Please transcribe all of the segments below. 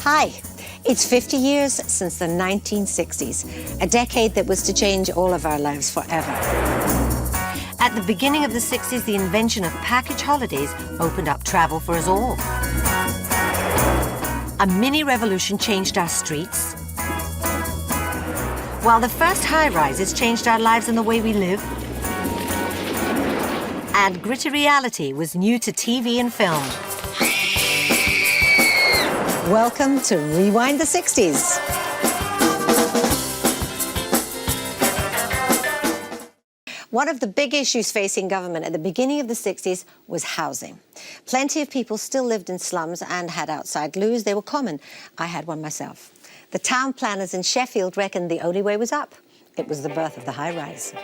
Hi, it's 50 years since the 1960s, a decade that was to change all of our lives forever. At the beginning of the 60s, the invention of package holidays opened up travel for us all. A mini revolution changed our streets, while the first high-rises changed our lives and the way we live. And gritty reality was new to TV and film. Welcome to Rewind the 60s. One of the big issues facing government at the beginning of the 60s was housing. Plenty of people still lived in slums and had outside loos. They were common. I had one myself. The town planners in Sheffield reckoned the only way was up. It was the birth of the high-rise.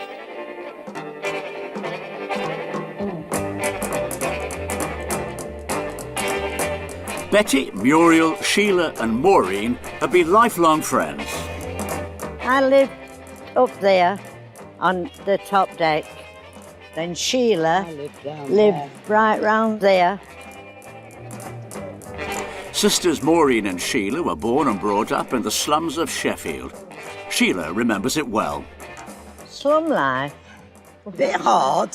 Betty, Muriel, Sheila and Maureen have been lifelong friends. I lived up there on the top deck. Then Sheila lived right round there. Sisters Maureen and Sheila were born and brought up in the slums of Sheffield. Sheila remembers it well. Slum life. A bit hard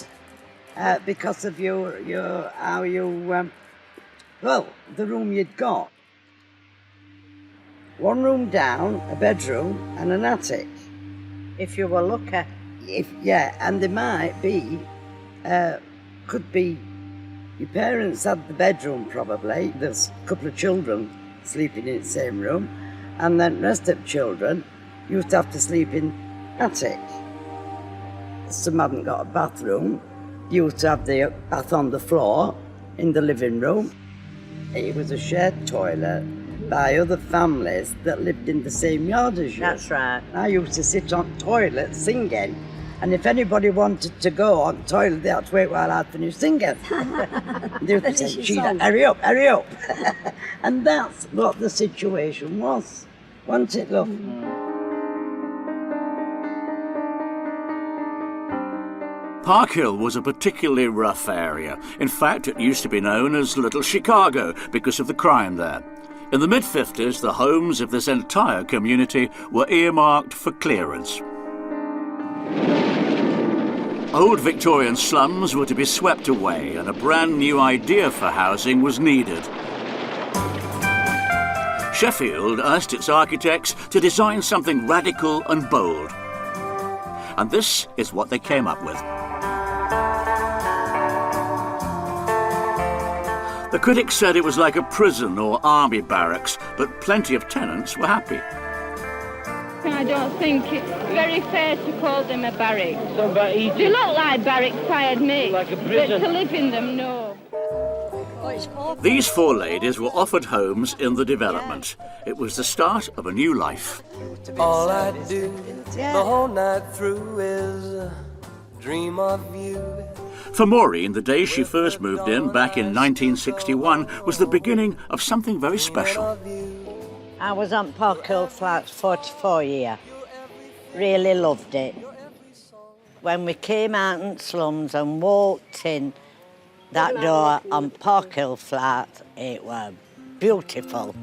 because of well, the room you'd got. One room down, a bedroom and an attic. If you were lucky. And there might be, could be, your parents had the bedroom probably, there's a couple of children sleeping in the same room, and then the rest of children used to have to sleep in attic. Some hadn't got a bathroom, used to have the bath on the floor in the living room. It was a shared toilet by other families that lived in the same yard as you. That's right. I used to sit on toilet singing, and if anybody wanted to go on the toilet, they had to wait while I'd finish singing. They would say, Sheila, hurry up, hurry up. And that's what the situation was, wasn't it, love? Parkhill was a particularly rough area. In fact, it used to be known as Little Chicago because of the crime there. In the mid-50s, the homes of this entire community were earmarked for clearance. Old Victorian slums were to be swept away, and a brand new idea for housing was needed. Sheffield asked its architects to design something radical and bold. And this is what they came up with. The critics said it was like a prison or army barracks, but plenty of tenants were happy. I don't think it's very fair to call them a barrack. They look like barracks, I admit, like a prison. But to live in them, no. These four ladies were offered homes in the development. It was the start of a new life. All I do the whole night through is dream of you. For Maureen, the day she first moved in back in 1961 was the beginning of something very special. I was on Parkhill Flats 44 years. Really loved it. When we came out in slums and walked in that door on Parkhill Flat, it was beautiful.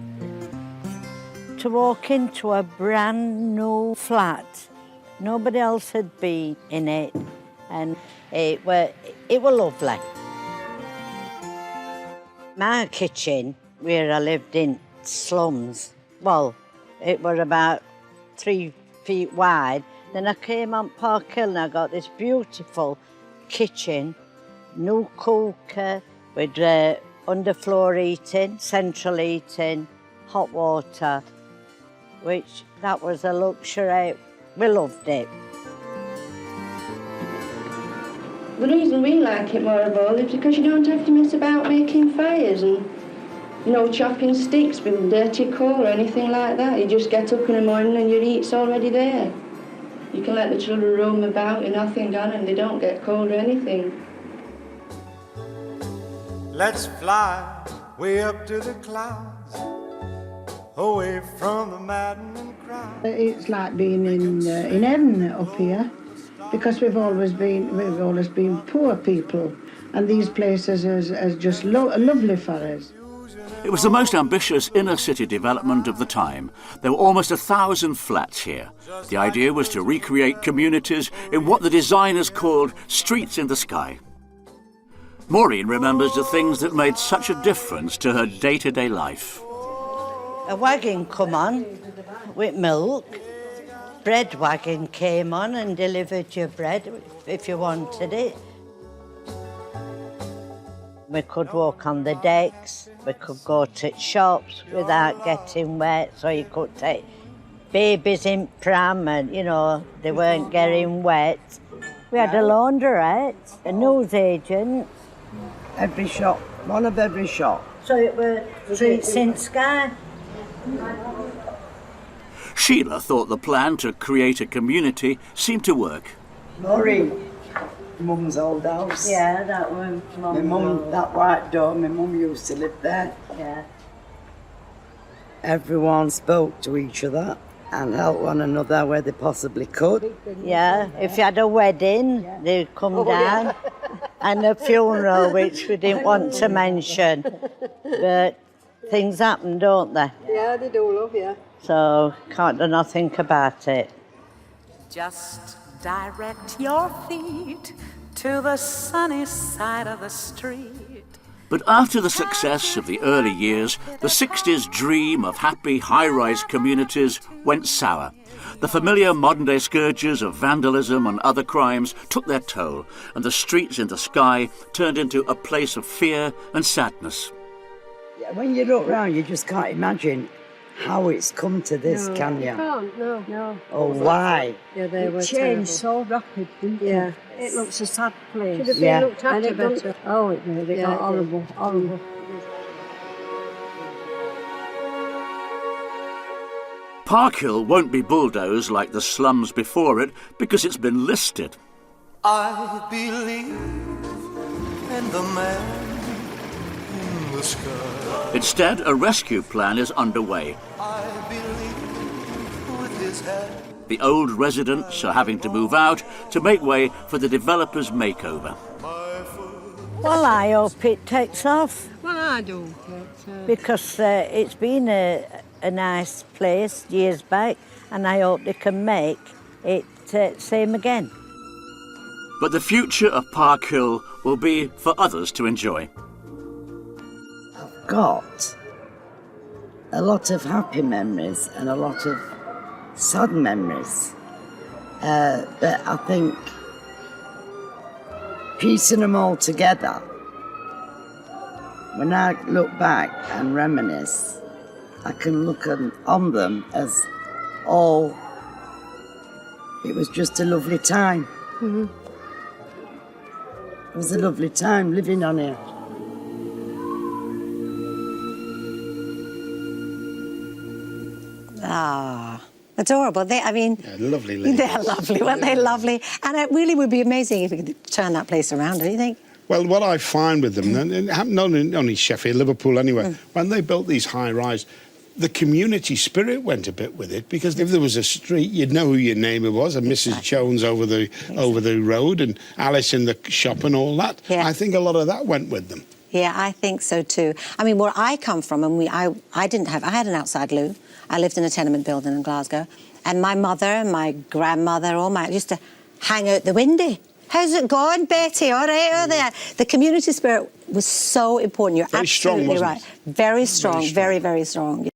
To walk into a brand new flat, nobody else had been in it, and it was lovely. My kitchen, where I lived in slums, well, it was about 3 feet wide. Then I came on Parkhill and I got this beautiful kitchen, new cooker with underfloor heating, central heating, hot water, which that was a luxury. We loved it. The reason we like it more of all is because you don't have to mess about making fires and, chopping sticks with dirty coal or anything like that. You just get up in the morning and your heat's already there. You can let the children roam about with nothing on and they don't get cold or anything. Let's fly way up to the clouds, away from the maddening crowd. It's like being in heaven up here, because we've always been poor people, and these places are just lovely for us. It was the most ambitious inner-city development of the time. There were almost 1,000 flats here. The idea was to recreate communities in what the designers called streets in the sky. Maureen remembers the things that made such a difference to her day-to-day life. A wagon come on with milk. Bread wagon came on and delivered your bread if you wanted it. We could walk on the decks, we could go to shops without getting wet, so you could take babies in pram and, you know, they weren't getting wet. We had a laundrette, a newsagent. Every shop, one of every shop. So it was streets in sky. Sheila thought the plan to create a community seemed to work. Maureen, Mum's old house. Yeah, that was My mum, that white door, my mum used to live there. Yeah. Everyone spoke to each other and helped one another where they possibly could. Yeah, if you had a wedding, they'd come down, and a funeral, which we didn't want to mention. But things happen, don't they? Yeah, they do, love, yeah. So, can't do nothing about it. Just direct your feet to the sunny side of the street. But after the success of the early years, the 60s dream of happy high-rise communities went sour. The familiar modern-day scourges of vandalism and other crimes took their toll, and the streets in the sky turned into a place of fear and sadness. Yeah, when you look round, you just can't imagine how it's come to this, can you? Can't, no. Or why? Yeah, they were It changed terrible. so rapid, didn't Yeah. it? It looks a sad place. Should have been Yeah. looked And after it got, better. oh, it did. It Yeah, got it did. horrible, horrible. Parkhill won't be bulldozed like the slums before it because it's been listed. I believe in the man in the sky. Instead, a rescue plan is underway. I believe with his head. The old residents are having to move out to make way for the developer's makeover. Well, I hope it takes off, Well, I do. because it's been a nice place years back, and I hope they can make it same again. But the future of Parkhill will be for others to enjoy. Got a lot of happy memories and a lot of sad memories. But I think piecing them all together, when I look back and reminisce, I can look on them as all, it was just a lovely time. Mm-hmm. It was a lovely time living on here. Ah, adorable. Lovely lady. They're lovely, weren't they lovely? And it really would be amazing if we could turn that place around, don't you think? Well, what I find with them, and it happened not only Sheffield, Liverpool anyway, when they built these high-rise, the community spirit went a bit with it, because if there was a street, you'd know who your neighbour was, and Mrs. Jones over the road, and Alice in the shop and all that. Yeah. I think a lot of that went with them. Yeah, I think so too. I mean, where I come from, and I had an outside loo. I lived in a tenement building in Glasgow, and my mother and my grandmother used to hang out the window. How's it going, Betty? All right, out there. The community spirit was so important. You're Very strong, absolutely wasn't right. it? Very strong, strong. very, very strong.